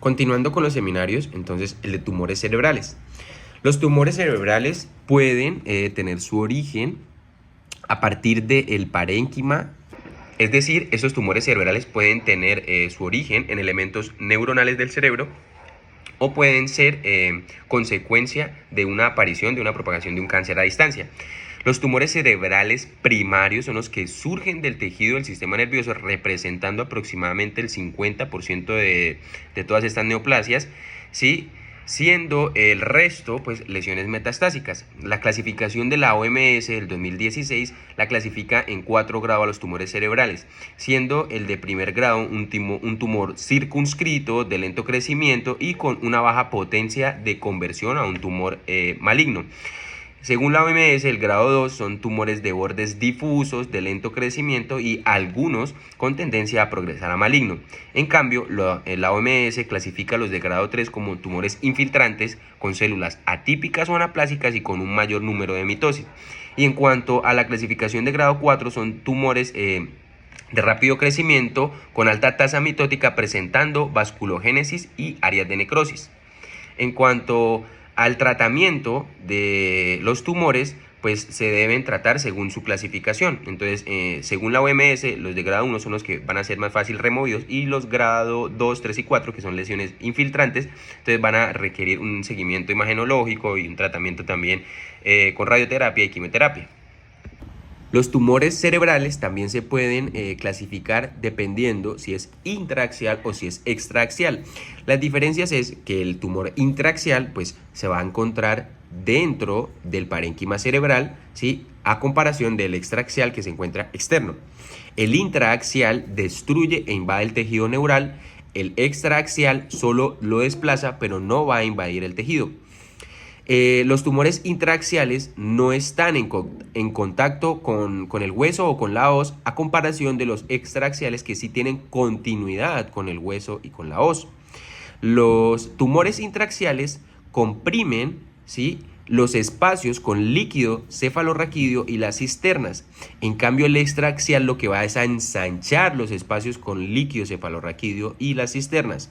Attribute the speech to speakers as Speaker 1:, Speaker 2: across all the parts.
Speaker 1: Continuando con los seminarios, entonces el de tumores cerebrales. Los tumores cerebrales pueden tener su origen a partir del parénquima, es decir, esos tumores cerebrales pueden tener su origen en elementos neuronales del cerebro o pueden ser consecuencia de una aparición, de una propagación de un cáncer a distancia. Los tumores cerebrales primarios son los que surgen del tejido del sistema nervioso, representando aproximadamente el 50% de todas estas neoplasias, ¿sí? Siendo el resto pues lesiones metastásicas. La clasificación de la OMS del 2016 la clasifica en 4 grados a los tumores cerebrales, siendo el de primer grado un tumor circunscrito de lento crecimiento y con una baja potencia de conversión a un tumor maligno. Según la OMS, el grado 2 son tumores de bordes difusos, de lento crecimiento y algunos con tendencia a progresar a maligno. En cambio, la OMS clasifica los de grado 3 como tumores infiltrantes con células atípicas o anaplásicas y con un mayor número de mitosis. Y en cuanto a la clasificación de grado 4, son tumores de rápido crecimiento con alta tasa mitótica presentando vasculogénesis y áreas de necrosis. En cuanto al tratamiento de los tumores, pues se deben tratar según su clasificación. Entonces, según la OMS, los de grado 1 son los que van a ser más fácil removidos y los grado 2, 3 y 4, que son lesiones infiltrantes, entonces van a requerir un seguimiento imagenológico y un tratamiento también con radioterapia y quimioterapia. Los tumores cerebrales también se pueden clasificar dependiendo si es intraaxial o si es extraaxial. Las diferencias es que el tumor intraaxial pues, se va a encontrar dentro del parénquima cerebral, ¿sí? A comparación del extraaxial que se encuentra externo. El intraaxial destruye e invade el tejido neural, el extraaxial solo lo desplaza pero no va a invadir el tejido. Los tumores intraaxiales no están en contacto con el hueso o con la hoz, a comparación de los extraaxiales que sí tienen continuidad con el hueso y con la hoz. Los tumores intraaxiales comprimen, ¿sí?, los espacios con líquido cefalorraquídeo y las cisternas. En cambio, el extraaxial lo que va es a ensanchar los espacios con líquido cefalorraquídeo y las cisternas.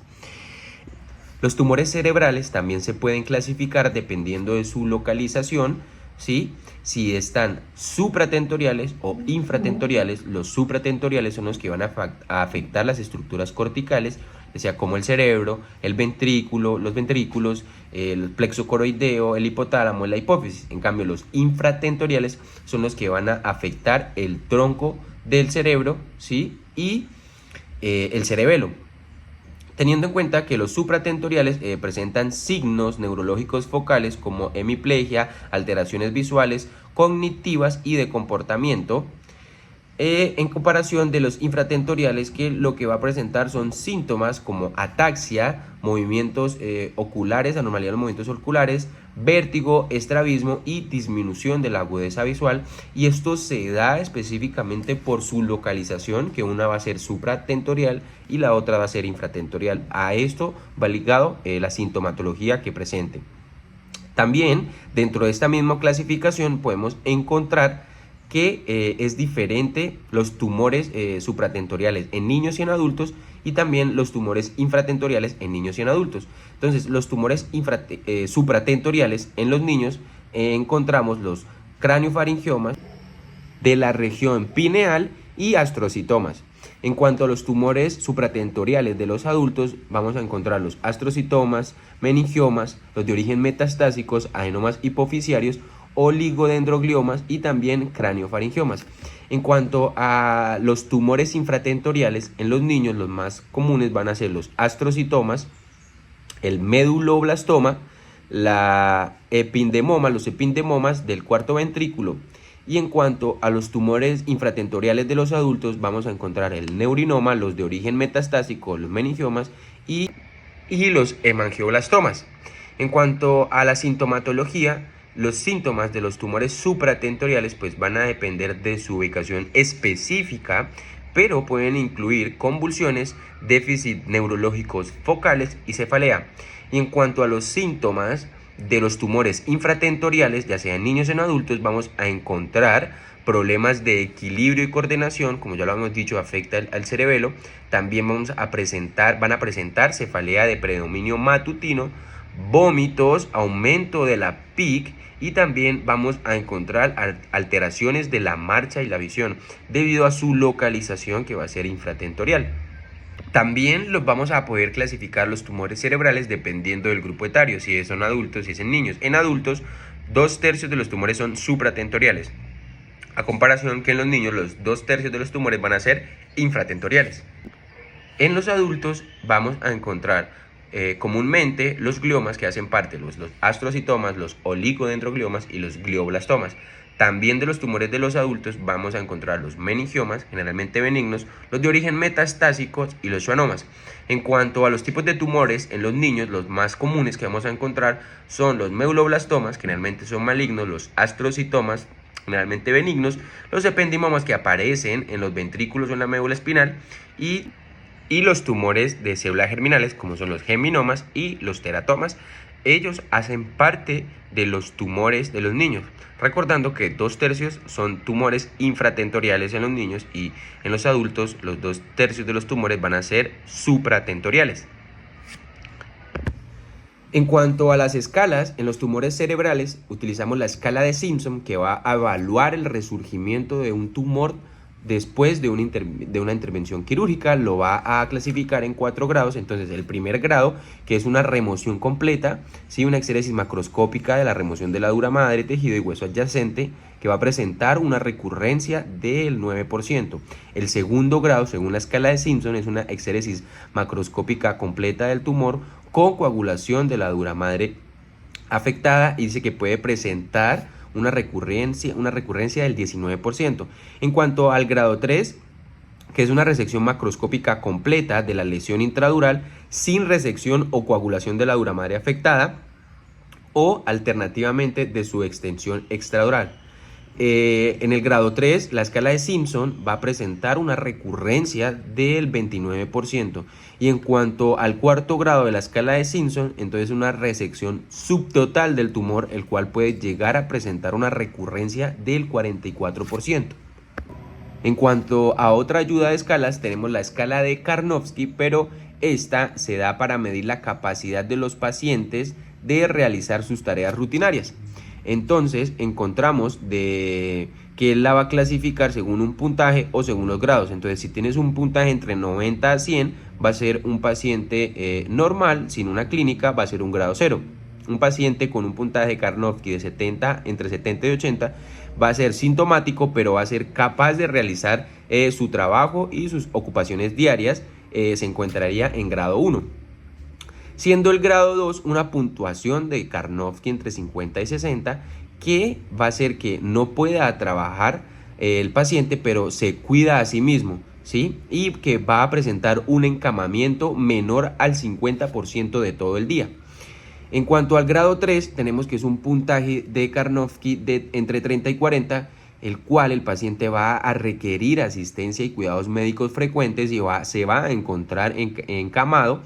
Speaker 1: Los tumores cerebrales también se pueden clasificar dependiendo de su localización, ¿sí? Si están supratentoriales o infratentoriales. Los supratentoriales son los que van a afectar las estructuras corticales, o sea, como el cerebro, el ventrículo, los ventrículos, el plexo coroideo, el hipotálamo, la hipófisis. En cambio, los infratentoriales son los que van a afectar el tronco del cerebro, ¿sí? Y el cerebelo. Teniendo en cuenta que los supratentoriales presentan signos neurológicos focales como hemiplegia, alteraciones visuales, cognitivas y de comportamiento, en comparación de los infratentoriales, que lo que va a presentar son síntomas como ataxia, movimientos oculares, anormalidad de los movimientos oculares, vértigo, estrabismo y disminución de la agudeza visual. Y esto se da específicamente por su localización, que una va a ser supratentorial y la otra va a ser infratentorial. A esto va ligado la sintomatología que presenten. También dentro de esta misma clasificación podemos encontrar que es diferente los tumores supratentoriales en niños y en adultos, y también los tumores infratentoriales en niños y en adultos. Entonces, los tumores supratentoriales en los niños encontramos los craniofaringiomas de la región pineal y astrocitomas. En cuanto a los tumores supratentoriales de los adultos, vamos a encontrar los astrocitomas, meningiomas, los de origen metastásicos, adenomas hipofisiarios, oligodendrogliomas y también craniofaringiomas. En cuanto a los tumores infratentoriales en los niños, los más comunes van a ser los astrocitomas, el meduloblastoma, la epindemoma, los epidemomas del cuarto ventrículo. Y en cuanto a los tumores infratentoriales de los adultos, vamos a encontrar el neurinoma, los de origen metastásico, los meningiomas y los hemangioblastomas. En cuanto a la sintomatología, los síntomas de los tumores supratentoriales pues van a depender de su ubicación específica, pero pueden incluir convulsiones, déficit neurológicos focales y cefalea. Y en cuanto a los síntomas de los tumores infratentoriales, ya sea en niños o en adultos, vamos a encontrar problemas de equilibrio y coordinación, como ya lo hemos dicho, afecta al cerebelo. También van a presentar cefalea de predominio matutino, vómitos, aumento de la PIC, y también vamos a encontrar alteraciones de la marcha y la visión debido a su localización, que va a ser infratentorial. También los vamos a poder clasificar los tumores cerebrales dependiendo del grupo etario, si son adultos, si es en niños. En adultos, 2/3 de los tumores son supratentoriales, a comparación que en los niños los 2/3 de los tumores van a ser infratentoriales. En los adultos vamos a encontrar comúnmente los gliomas, que hacen parte los astrocitomas, los oligodendrogliomas y los glioblastomas. También de los tumores de los adultos vamos a encontrar los meningiomas, generalmente benignos, los de origen metastásico y los schwannomas. En cuanto a los tipos de tumores en los niños, los más comunes que vamos a encontrar son los meuloblastomas, que generalmente son malignos, los astrocitomas, generalmente benignos, los ependimomas, que aparecen en los ventrículos o en la médula espinal, y los tumores de célula germinales, como son los geminomas y los teratomas. Ellos hacen parte de los tumores de los niños, recordando que 2/3 son tumores infratentoriales en los niños, y en los adultos los 2/3 de los tumores van a ser supratentoriales. En cuanto a las escalas, en los tumores cerebrales utilizamos la escala de Simpson, que va a evaluar el resurgimiento de un tumor después de una intervención quirúrgica. Lo va a clasificar en 4 grados. Entonces, el primer grado, que es una remoción completa, ¿sí? Una exéresis macroscópica de la remoción de la dura madre, tejido y hueso adyacente, que va a presentar una recurrencia del 9%. El segundo grado, según la escala de Simpson, es una exéresis macroscópica completa del tumor con coagulación de la dura madre afectada, y dice que puede presentar una recurrencia del 19%. En cuanto al grado 3, que es una resección macroscópica completa de la lesión intradural sin resección o coagulación de la dura madre afectada, o alternativamente de su extensión extradural. En el grado 3, la escala de Simpson va a presentar una recurrencia del 29%. Y en cuanto al cuarto grado de la escala de Simpson, entonces una resección subtotal del tumor, el cual puede llegar a presentar una recurrencia del 44%. En cuanto a otra ayuda de escalas, tenemos la escala de Karnofsky, pero esta se da para medir la capacidad de los pacientes de realizar sus tareas rutinarias. Entonces encontramos que él la va a clasificar según un puntaje o según los grados. Entonces, si tienes un puntaje entre 90 a 100, va a ser un paciente normal, sin una clínica, va a ser un grado 0. Un paciente con un puntaje de Karnofsky de entre 70 y 80 va a ser sintomático, pero va a ser capaz de realizar su trabajo y sus ocupaciones diarias. Se encontraría en grado 1. Siendo el grado 2 una puntuación de Karnofsky entre 50 y 60, que va a hacer que no pueda trabajar el paciente, pero se cuida a sí mismo, ¿sí? Y que va a presentar un encamamiento menor al 50% de todo el día. En cuanto al grado 3, tenemos que es un puntaje de Karnofsky de entre 30 y 40, el cual el paciente va a requerir asistencia y cuidados médicos frecuentes, y se va a encontrar encamado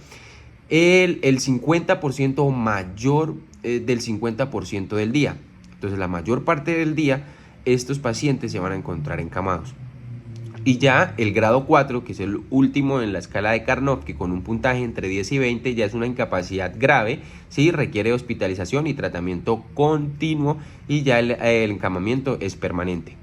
Speaker 1: el 50% mayor del 50% del día. Entonces, la mayor parte del día estos pacientes se van a encontrar encamados. Y ya el grado 4, que es el último en la escala de Karnofsky, con un puntaje entre 10 y 20, ya es una incapacidad grave, ¿sí? Requiere hospitalización y tratamiento continuo, y ya el encamamiento es permanente.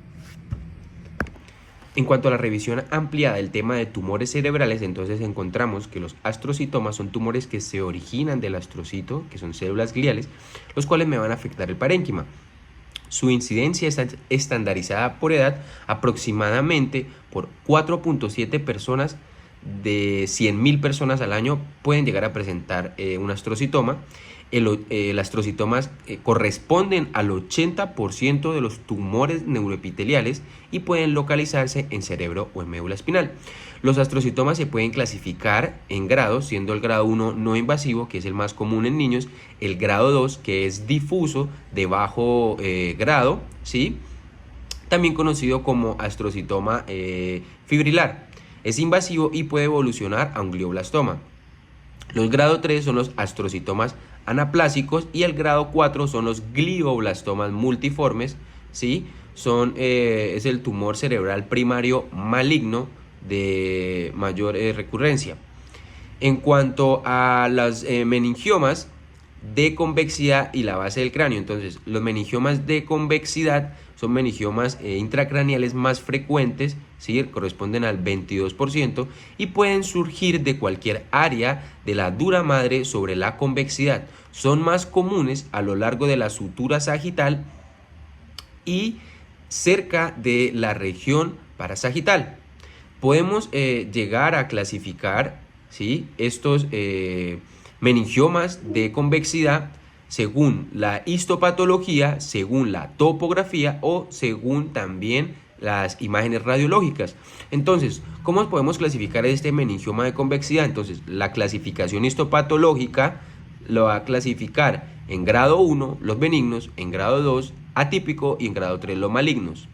Speaker 1: En cuanto a la revisión ampliada del tema de tumores cerebrales, entonces encontramos que los astrocitomas son tumores que se originan del astrocito, que son células gliales, los cuales me van a afectar el parénquima. Su incidencia está estandarizada por edad, aproximadamente por 4.7 personas de 100.000 personas al año pueden llegar a presentar un astrocitoma. Los astrocitomas corresponden al 80% de los tumores neuroepiteliales y pueden localizarse en cerebro o en médula espinal. Los astrocitomas se pueden clasificar en grados, siendo el grado 1 no invasivo, que es el más común en niños, el grado 2, que es difuso de bajo grado, ¿sí? También conocido como astrocitoma fibrilar. Es invasivo y puede evolucionar a un glioblastoma. Los grado 3 son los astrocitomas anaplásicos, y el grado 4 son los glioblastomas multiformes, ¿sí? es el tumor cerebral primario maligno de mayor recurrencia. En cuanto a los meningiomas de convexidad y la base del cráneo, entonces los meningiomas de convexidad son meningiomas intracraneales más frecuentes, ¿sí? Corresponden al 22% y pueden surgir de cualquier área de la dura madre sobre la convexidad. Son más comunes a lo largo de la sutura sagital y cerca de la región parasagital. Podemos llegar a clasificar, ¿sí?, estos meningiomas de convexidad según la histopatología, según la topografía o según también las imágenes radiológicas. Entonces, ¿cómo podemos clasificar este meningioma de convexidad? Entonces, la clasificación histopatológica lo va a clasificar en grado 1 los benignos, en grado 2 atípico y en grado 3 los malignos.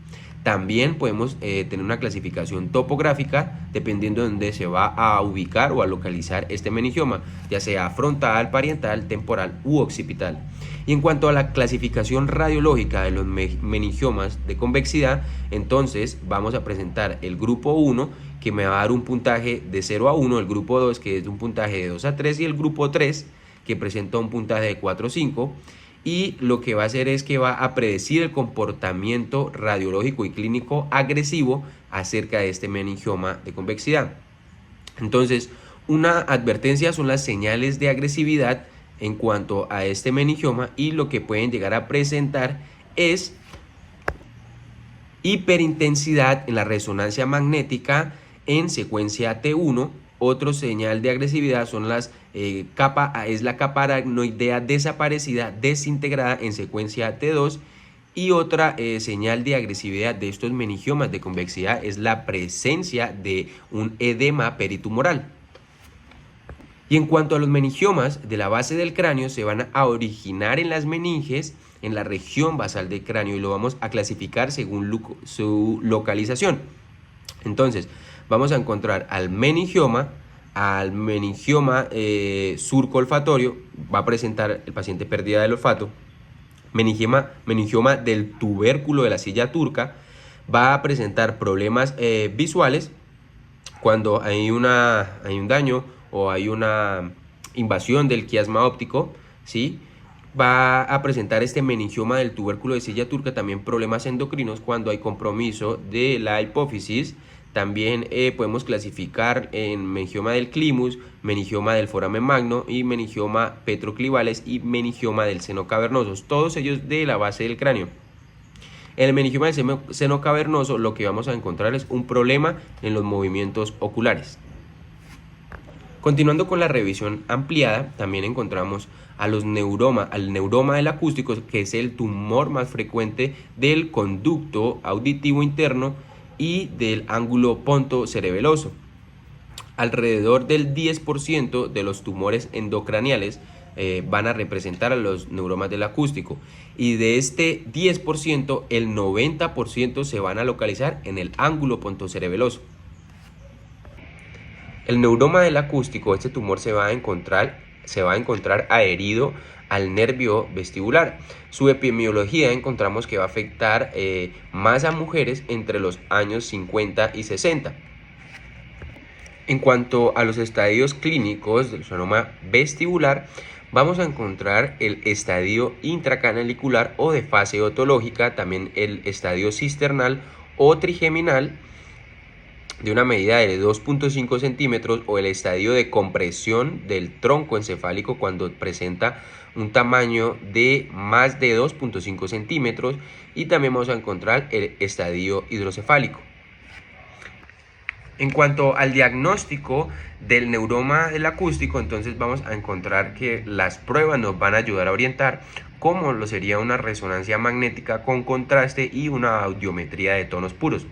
Speaker 1: También podemos tener una clasificación topográfica dependiendo de dónde se va a ubicar o a localizar este meningioma, ya sea frontal, parietal, temporal u occipital. Y en cuanto a la clasificación radiológica de los meningiomas de convexidad, entonces vamos a presentar el grupo 1, que me va a dar un puntaje de 0 a 1, el grupo 2, que es de un puntaje de 2 a 3, y el grupo 3, que presenta un puntaje de 4 a 5. Y lo que va a hacer es que va a predecir el comportamiento radiológico y clínico agresivo acerca de este meningioma de convexidad. Entonces, una advertencia son las señales de agresividad en cuanto a este meningioma, y lo que pueden llegar a presentar es hiperintensidad en la resonancia magnética en secuencia T1. Otro señal de agresividad son la capa aracnoidea desaparecida desintegrada en secuencia T2. Y otra señal de agresividad de estos meningiomas de convexidad es la presencia de un edema peritumoral. Y en cuanto a los meningiomas de la base del cráneo, se van a originar en las meninges en la región basal del cráneo y lo vamos a clasificar según su localización. Entonces, vamos a encontrar al meningioma surco-olfatorio, va a presentar el paciente pérdida del olfato. Meningioma del tubérculo de la silla turca, va a presentar problemas visuales cuando hay un daño o hay una invasión del quiasma óptico, ¿sí? Va a presentar este meningioma del tubérculo de silla turca también problemas endocrinos cuando hay compromiso de la hipófisis. También podemos clasificar en meningioma del climus, meningioma del foramen magno y meningioma petroclivales y meningioma del seno cavernoso, todos ellos de la base del cráneo. En el meningioma del seno cavernoso lo que vamos a encontrar es un problema en los movimientos oculares. Continuando con la revisión ampliada, también encontramos al neuroma del acústico, que es el tumor más frecuente del conducto auditivo interno y del ángulo pontocerebeloso. Alrededor del 10% de los tumores endocraniales van a representar a los neuromas del acústico, y de este 10%, el 90% se van a localizar en el ángulo pontocerebeloso. El neuroma del acústico, este tumor se va a encontrar adherido al nervio vestibular. Su epidemiología encontramos que va a afectar más a mujeres entre los años 50 y 60. En cuanto a los estadios clínicos del neuroma vestibular, vamos a encontrar el estadio intracanalicular o de fase otológica, también el estadio cisternal o trigeminal de una medida de 2.5 centímetros, o el estadio de compresión del tronco encefálico cuando presenta un tamaño de más de 2.5 centímetros, y también vamos a encontrar el estadio hidrocefálico. En cuanto al diagnóstico del neuroma del acústico, entonces vamos a encontrar que las pruebas nos van a ayudar a orientar, como lo sería una resonancia magnética con contraste y una audiometría de tonos puros.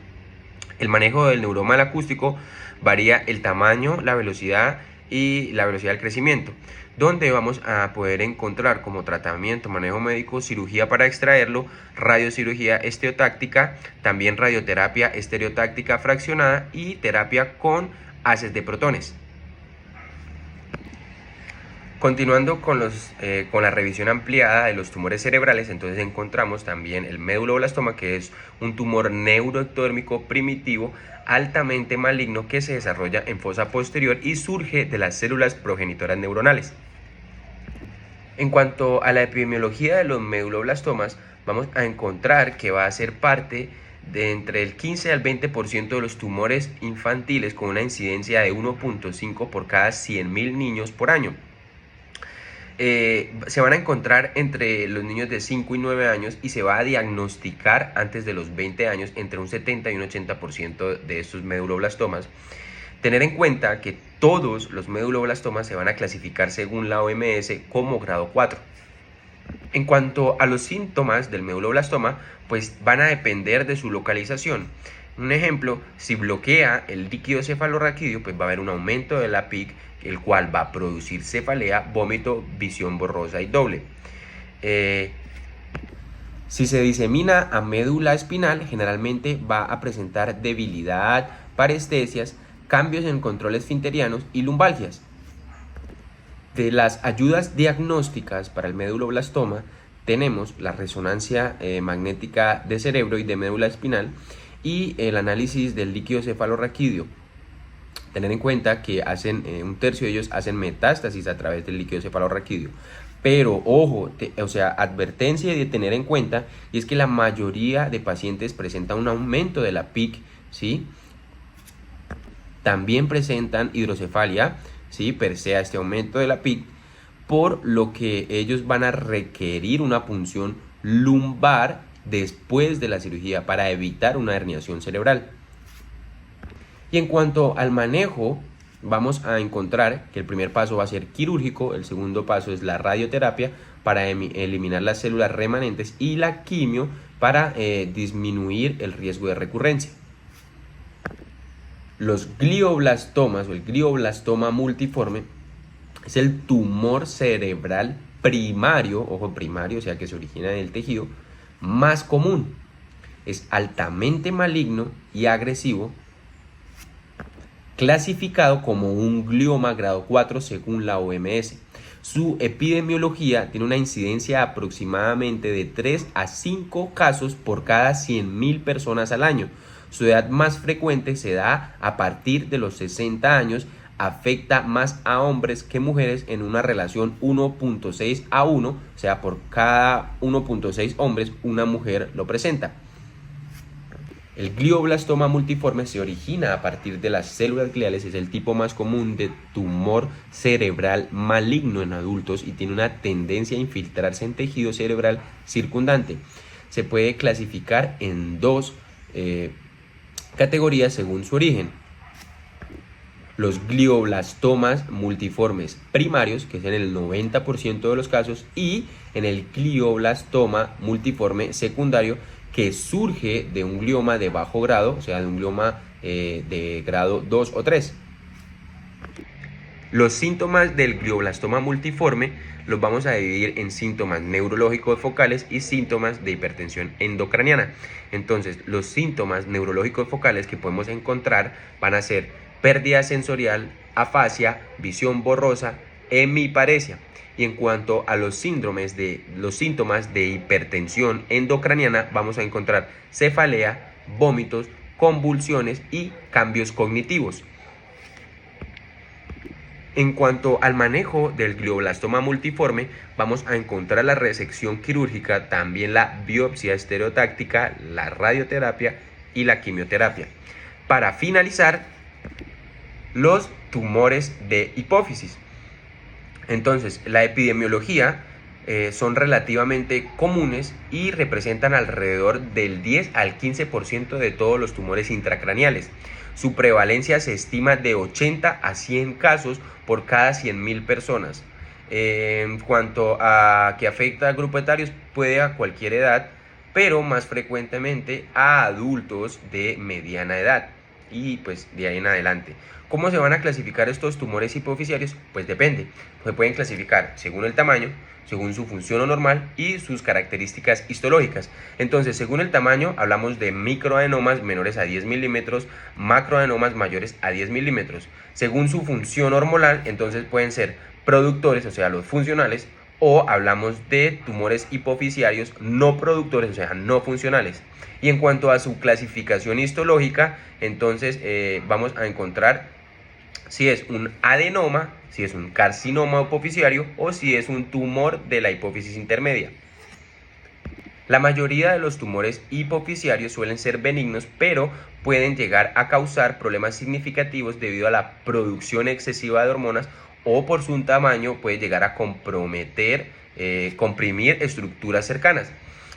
Speaker 1: El manejo del neuroma del acústico varía el tamaño, la velocidad y la velocidad del crecimiento, donde vamos a poder encontrar como tratamiento, manejo médico, cirugía para extraerlo, radiocirugía estereotáctica, también radioterapia estereotáctica fraccionada y terapia con haces de protones. Continuando con la revisión ampliada de los tumores cerebrales, entonces encontramos también el medulloblastoma, que es un tumor neuroectodérmico primitivo altamente maligno que se desarrolla en fosa posterior y surge de las células progenitoras neuronales. En cuanto a la epidemiología de los medulloblastomas, vamos a encontrar que va a ser parte de entre el 15 al 20% de los tumores infantiles, con una incidencia de 1.5 por cada 100.000 niños por año. Se van a encontrar entre los niños de 5 y 9 años y se va a diagnosticar antes de los 20 años entre un 70 y un 80% de estos medulloblastomas. Tener en cuenta que todos los medulloblastomas se van a clasificar según la OMS como grado 4. En cuanto a los síntomas del medulloblastoma, pues van a depender de su localización. Un ejemplo, si bloquea el líquido cefalorraquídeo, pues va a haber un aumento de la PIC, el cual va a producir cefalea, vómito, visión borrosa y doble. Si se disemina a médula espinal, generalmente va a presentar debilidad, parestesias, cambios en controles esfinterianos y lumbalgias. De las ayudas diagnósticas para el medulloblastoma tenemos la resonancia magnética de cerebro y de médula espinal y el análisis del líquido cefalorraquídeo. Tener en cuenta que un tercio de ellos hacen metástasis a través del líquido cefalorraquídeo. Pero ojo, advertencia de tener en cuenta, y es que la mayoría de pacientes presenta un aumento de la PIC, ¿sí? También presentan hidrocefalia, ¿sí? Persea este aumento de la PIC, por lo que ellos van a requerir una punción lumbar después de la cirugía para evitar una herniación cerebral. Y en cuanto al manejo, vamos a encontrar que el primer paso va a ser quirúrgico, el segundo paso es la radioterapia para eliminar las células remanentes y la quimio para disminuir el riesgo de recurrencia. Los glioblastomas o el glioblastoma multiforme es el tumor cerebral primario, ojo, primario, o sea que se origina en el tejido, más común. Es altamente maligno y agresivo, clasificado como un glioma grado 4 según la OMS. Su epidemiología tiene una incidencia aproximadamente de 3 a 5 casos por cada 100.000 personas al año. Su edad más frecuente se da a partir de los 60 años, afecta más a hombres que mujeres en una relación 1.6 a 1, o sea, por cada 1.6 hombres, una mujer lo presenta. El glioblastoma multiforme se origina a partir de las células gliales, es el tipo más común de tumor cerebral maligno en adultos y tiene una tendencia a infiltrarse en tejido cerebral circundante. Se puede clasificar en dos categorías según su origen. Los glioblastomas multiformes primarios, que es en el 90% de los casos, y en el glioblastoma multiforme secundario, que surge de un glioma de bajo grado, o sea, de un glioma de grado 2 o 3. Los síntomas del glioblastoma multiforme los vamos a dividir en síntomas neurológicos focales y síntomas de hipertensión endocraniana. Entonces, los síntomas neurológicos focales que podemos encontrar van a ser pérdida sensorial, afasia, visión borrosa, hemiparesia. Y en cuanto a los síntomas de hipertensión endocraniana, vamos a encontrar cefalea, vómitos, convulsiones y cambios cognitivos. En cuanto al manejo del glioblastoma multiforme, vamos a encontrar la resección quirúrgica, también la biopsia estereotáctica, la radioterapia y la quimioterapia. Para finalizar, los tumores de hipófisis. Entonces, la epidemiología son relativamente comunes y representan alrededor del 10 al 15% de todos los tumores intracraneales. Su prevalencia se estima de 80 a 100 casos por cada 100.000 personas. En cuanto a que afecta a grupos etarios, puede a cualquier edad, pero más frecuentemente a adultos de mediana edad y pues de ahí en adelante. ¿Cómo se van a clasificar estos tumores hipofisiarios? Pues depende. Se pueden clasificar según el tamaño, según su función normal y sus características histológicas. Entonces, según el tamaño, hablamos de microadenomas menores a 10 milímetros, macroadenomas mayores a 10 milímetros. Según su función hormonal, entonces pueden ser productores, o sea, los funcionales, o hablamos de tumores hipofisiarios no productores, o sea, no funcionales. Y en cuanto a su clasificación histológica, entonces vamos a encontrar si es un adenoma, si es un carcinoma hipofisiario o si es un tumor de la hipófisis intermedia. La mayoría de los tumores hipofisiarios suelen ser benignos, pero pueden llegar a causar problemas significativos debido a la producción excesiva de hormonas o por su tamaño puede llegar a comprometer, comprimir estructuras cercanas.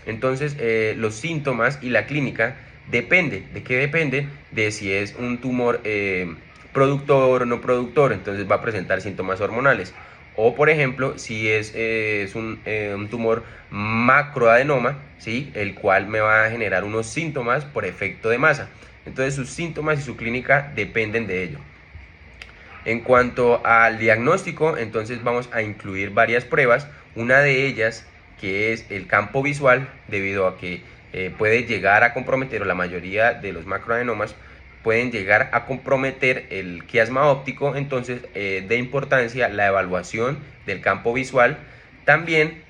Speaker 1: Entonces, los síntomas y la clínica depende. ¿De qué depende? De si es un tumor productor o no productor, entonces va a presentar síntomas hormonales. O, por ejemplo, si es un tumor macroadenoma, ¿sí? El cual me va a generar unos síntomas por efecto de masa. Entonces, sus síntomas y su clínica dependen de ello. En cuanto al diagnóstico, entonces vamos a incluir varias pruebas. Una de ellas, que es el campo visual, debido a que puede llegar a comprometer, o la mayoría de los macroadenomas pueden llegar a comprometer el quiasma óptico, entonces de importancia la evaluación del campo visual. También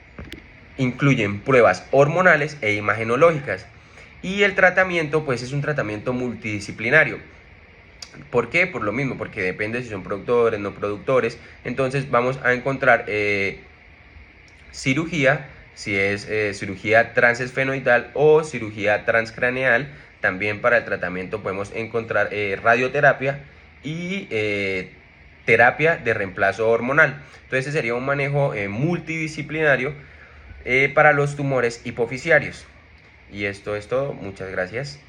Speaker 1: incluyen pruebas hormonales e imagenológicas. Y el tratamiento, pues es un tratamiento multidisciplinario. ¿Por qué? Por lo mismo, porque depende si son productores, no productores. Entonces vamos a encontrar cirugía, si es cirugía transesfenoidal o cirugía transcraneal. También para el tratamiento podemos encontrar radioterapia y terapia de reemplazo hormonal. Entonces ese sería un manejo multidisciplinario para los tumores hipofisiarios. Y esto es todo. Muchas gracias.